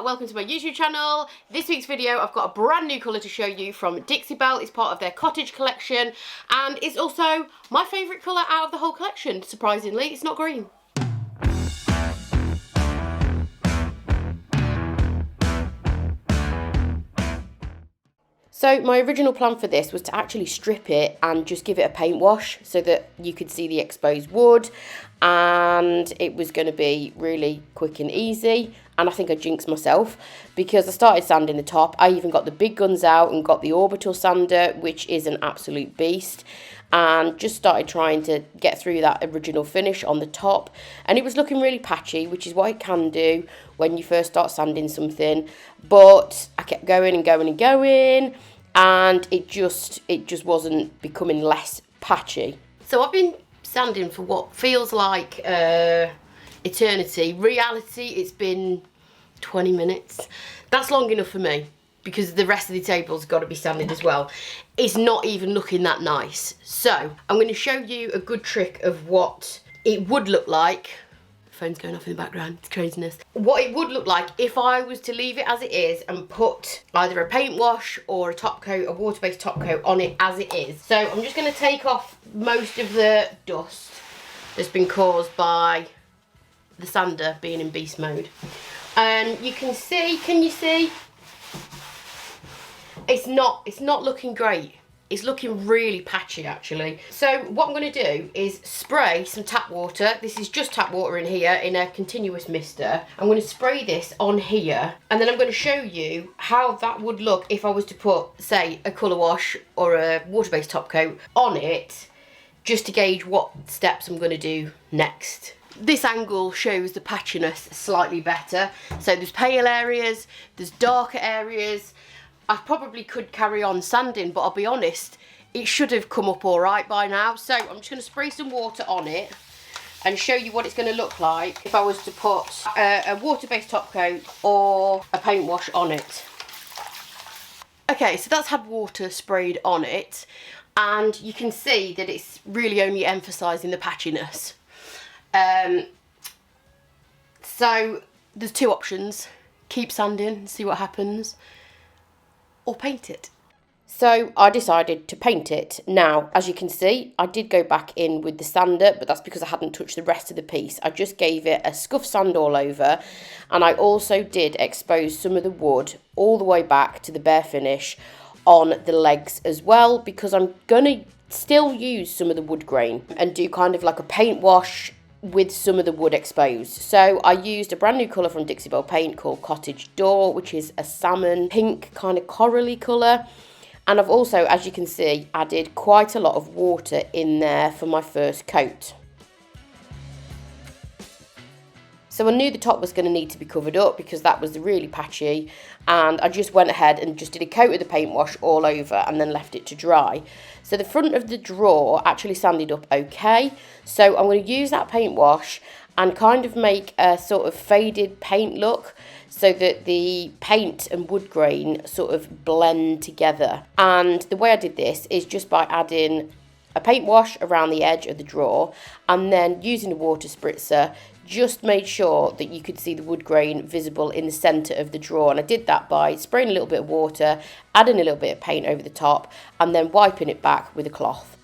welcome to my YouTube channel. This week's video I've got a brand new colour to show you from Dixie Belle. It's part of their cottage collection and it's also my favourite colour out of the whole collection. Surprisingly, it's not green. So my original plan for this was to actually strip it and just give it a paint wash so that you could see the exposed wood, and it was going to be really quick and easy. And I think I jinxed myself because I started sanding the top. I even got the big guns out and got the orbital sander, which is an absolute beast, and just started trying to get through that original finish on the top, and it was looking really patchy, which is what it can do when you first start sanding something. But I kept going and going and going, and it just wasn't becoming less patchy. So I've been sanding for what feels like eternity. Reality, it's been 20 minutes. That's long enough for me because the rest of the table's got to be sanded as well. It's not even looking that nice. So I'm going to show you a good trick of what it would look like. Phone's going off in the background, it's craziness. What it would look like if I was to leave it as it is and put either a paint wash or a top coat, a water-based top coat on it as it is. So I'm just going to take off most of the dust that's been caused by the sander being in beast mode. And you can see, can you see? It's not looking great. It's looking really patchy actually. So what I'm going to do is spray some tap water. This is just tap water in here in a continuous mister. I'm going to spray this on here, and then I'm going to show you how that would look if I was to put, say, a colour wash or a water-based top coat on it, just to gauge what steps I'm going to do next. This angle shows the patchiness slightly better. So there's pale areas, there's darker areas. I probably could carry on sanding, but I'll be honest, it should have come up all right by now. So I'm just going to spray some water on it and show you what it's going to look like if I was to put a water-based top coat or a paint wash on it. Okay, so that's had water sprayed on it, and you can see that it's really only emphasising the patchiness. So there's two options: keep sanding, see what happens, or paint it. So I decided to paint it. Now, as you can see, I did go back in with the sander, but that's because I hadn't touched the rest of the piece. I just gave it a scuff sand all over, and I also did expose some of the wood all the way back to the bare finish on the legs as well, because I'm gonna still use some of the wood grain and do kind of like a paint wash with some of the wood exposed. So I used a brand new colour from Dixie Belle Paint called Cottage Door, which is a salmon pink kind of corally colour. And I've also, as you can see, added quite a lot of water in there for my first coat. So I knew the top was going to need to be covered up because that was really patchy, and I just went ahead and just did a coat of the paint wash all over and then left it to dry. So the front of the drawer actually sanded up okay, so I'm going to use that paint wash and kind of make a sort of faded paint look so that the paint and wood grain sort of blend together. And the way I did this is just by adding a paint wash around the edge of the drawer and then using a water spritzer, just made sure that you could see the wood grain visible in the centre of the drawer. And I did that by spraying a little bit of water, adding a little bit of paint over the top, and then wiping it back with a cloth.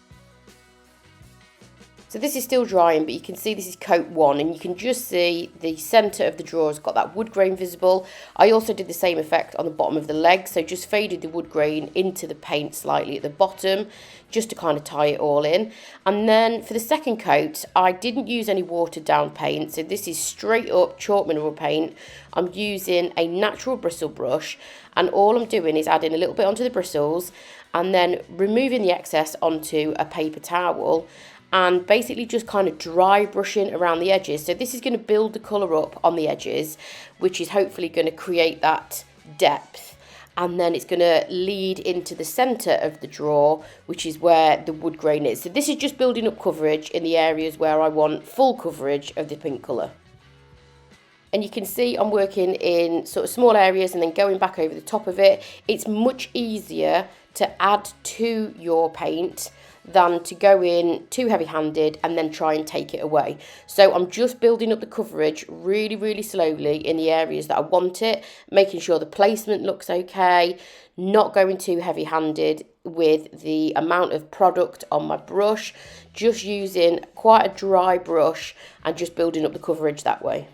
So this is still drying, but you can see this is coat one, and you can just see the centre of the drawer has got that wood grain visible. I also did the same effect on the bottom of the leg, so just faded the wood grain into the paint slightly at the bottom, just to kind of tie it all in. And then for the second coat, I didn't use any watered down paint, so this is straight up chalk mineral paint. I'm using a natural bristle brush, and all I'm doing is adding a little bit onto the bristles and then removing the excess onto a paper towel, and basically just kind of dry brushing around the edges. So this is going to build the colour up on the edges, which is hopefully going to create that depth. And then it's going to lead into the centre of the drawer, which is where the wood grain is. So this is just building up coverage in the areas where I want full coverage of the pink colour. And you can see I'm working in sort of small areas and then going back over the top of it. It's much easier to add to your paint than to go in too heavy-handed and then try and take it away. So I'm just building up the coverage really, really slowly in the areas that I want it, making sure the placement looks okay, not going too heavy-handed with the amount of product on my brush, just using quite a dry brush and just building up the coverage that way.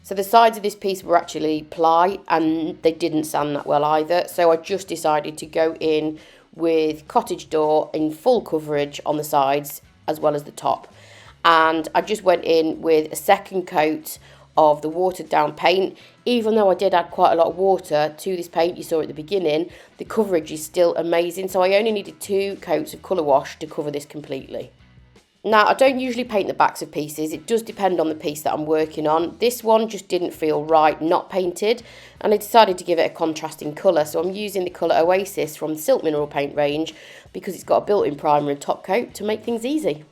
So the sides of this piece were actually ply and they didn't sand that well either. So I just decided to go in with cottage door in full coverage on the sides as well as the top. And I just went in with a second coat of the watered down paint. Even though I did add quite a lot of water to this paint you saw at the beginning, the coverage is still amazing. So I only needed 2 coats of colour wash to cover this completely. Now, I don't usually paint the backs of pieces. It does depend on the piece that I'm working on. This one just didn't feel right, not painted, and I decided to give it a contrasting colour. So I'm using the colour Oasis from the Silk Mineral Paint range because it's got a built-in primer and top coat to make things easy.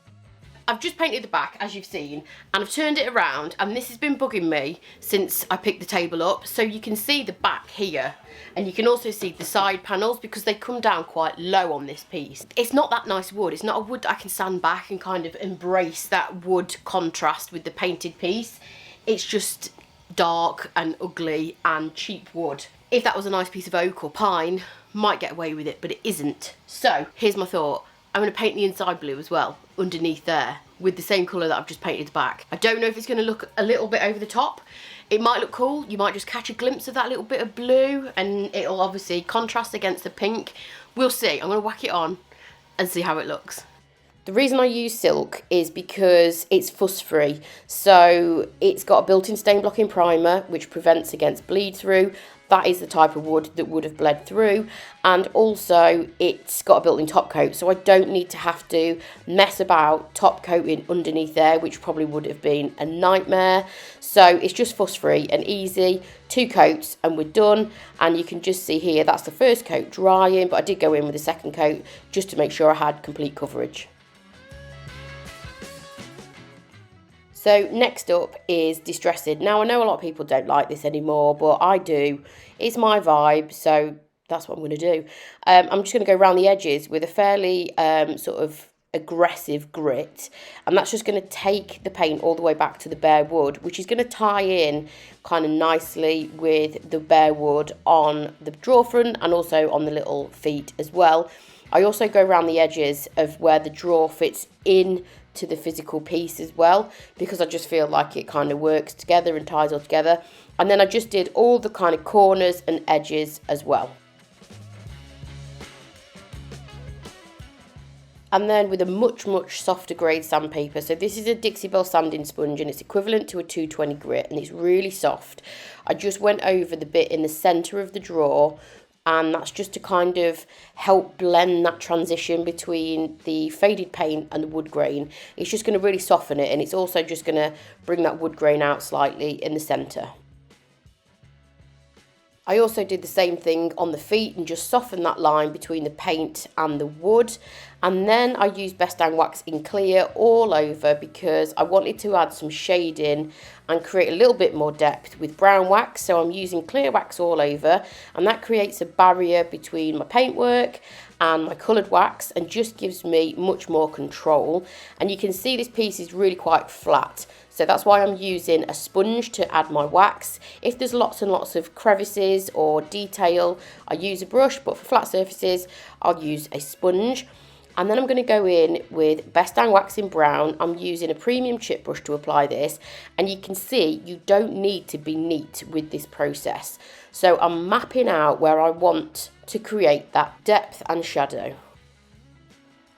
I've just painted the back, as you've seen, and I've turned it around, and this has been bugging me since I picked the table up. So you can see the back here, and you can also see the side panels because they come down quite low on this piece. It's not that nice wood. It's not a wood that I can stand back and kind of embrace that wood contrast with the painted piece. It's just dark and ugly and cheap wood. If that was a nice piece of oak or pine, might get away with it, but it isn't. So here's my thought. I'm going to paint the inside blue as well, underneath there, with the same colour that I've just painted the back. I don't know if it's going to look a little bit over the top. It might look cool. You might just catch a glimpse of that little bit of blue, and it'll obviously contrast against the pink. We'll see. I'm going to whack it on and see how it looks. The reason I use silk is because it's fuss free. So it's got a built-in stain blocking primer which prevents against bleed through. That is the type of wood that would have bled through, and also it's got a built-in top coat, so I don't need to have to mess about top coating underneath there, which probably would have been a nightmare. So it's just fuss free and easy. 2 coats and we're done, and you can just see here that's the first coat drying, but I did go in with the second coat just to make sure I had complete coverage. So next up is distressing. Now I know a lot of people don't like this anymore, but I do. It's my vibe, so that's what I'm going to do. I'm just going to go around the edges with a fairly sort of aggressive grit, and that's just going to take the paint all the way back to the bare wood, which is going to tie in kind of nicely with the bare wood on the drawer front and also on the little feet as well. I also go around the edges of where the drawer fits in to the physical piece as well, because I just feel like it kind of works together and ties all together. And then I just did all the kind of corners and edges as well. And then with a much softer grade sandpaper, so this is a Dixie Belle sanding sponge and it's equivalent to a 220 grit and it's really soft. I just went over the bit in the centre of the drawer, and that's just to kind of help blend that transition between the faded paint and the wood grain. It's just going to really soften it, and it's also just going to bring that wood grain out slightly in the centre. I also did the same thing on the feet and just softened that line between the paint and the wood. And then I used Best Dang Wax in clear all over because I wanted to add some shading and create a little bit more depth with brown wax. So I'm using clear wax all over, and that creates a barrier between my paintwork and my coloured wax and just gives me much more control. And you can see this piece is really quite flat. So that's why I'm using a sponge to add my wax. If there's lots and lots of crevices or detail, I use a brush, but for flat surfaces, I'll use a sponge. And then I'm going to go in with Best Dang Wax in brown. I'm using a premium chip brush to apply this. And you can see you don't need to be neat with this process. So I'm mapping out where I want to create that depth and shadow.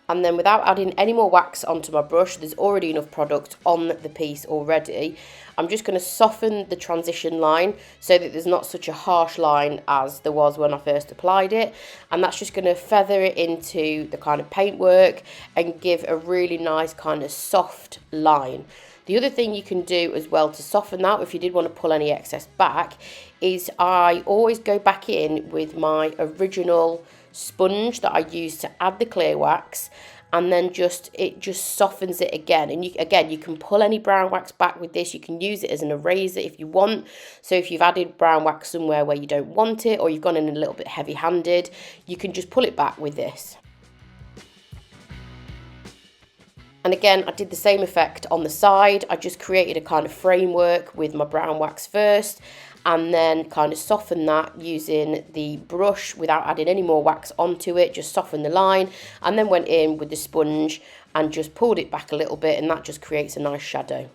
And then without adding any more wax onto my brush, there's already enough product on the piece already. I'm just going to soften the transition line so that there's not such a harsh line as there was when I first applied it. And that's just going to feather it into the kind of paintwork and give a really nice kind of soft line. The other thing you can do as well to soften that, if you did want to pull any excess back, is I always go back in with my original sponge that I used to add the clear wax, and then it just softens it again. And you can pull any brown wax back with this. You can use it as an eraser if you want. So if you've added brown wax somewhere where you don't want it, or you've gone in a little bit heavy-handed, you can just pull it back with this. And again, I did the same effect on the side. I just created a kind of framework with my brown wax first, and then kind of softened that using the brush without adding any more wax onto it, just softened the line, and then went in with the sponge and just pulled it back a little bit, and that just creates a nice shadow.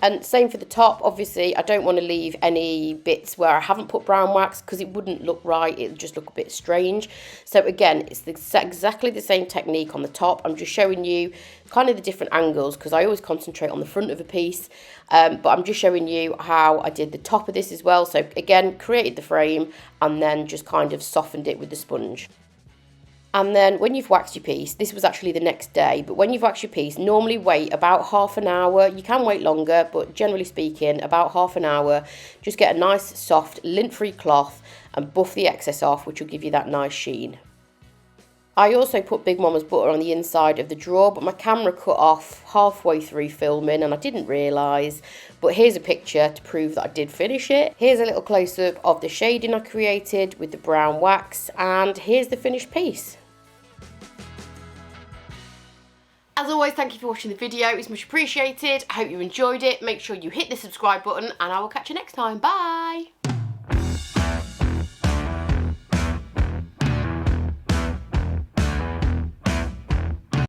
And same for the top. Obviously, I don't want to leave any bits where I haven't put brown wax because it wouldn't look right. It would just look a bit strange. So again, it's exactly the same technique on the top. I'm just showing you kind of the different angles because I always concentrate on the front of a piece. But I'm just showing you how I did the top of this as well. So again, created the frame and then just kind of softened it with the sponge. And then when you've waxed your piece, this was actually the next day, but when you've waxed your piece, normally wait about half an hour. You can wait longer, but generally speaking, about half an hour. Just get a nice, soft, lint-free cloth and buff the excess off, which will give you that nice sheen. I also put Big Mama's butter on the inside of the drawer, but my camera cut off halfway through filming and I didn't realise. But here's a picture to prove that I did finish it. Here's a little close-up of the shading I created with the brown wax, and here's the finished piece. As always, thank you for watching the video. It's much appreciated. I hope you enjoyed it. Make sure you hit the subscribe button and I will catch you next time. Bye!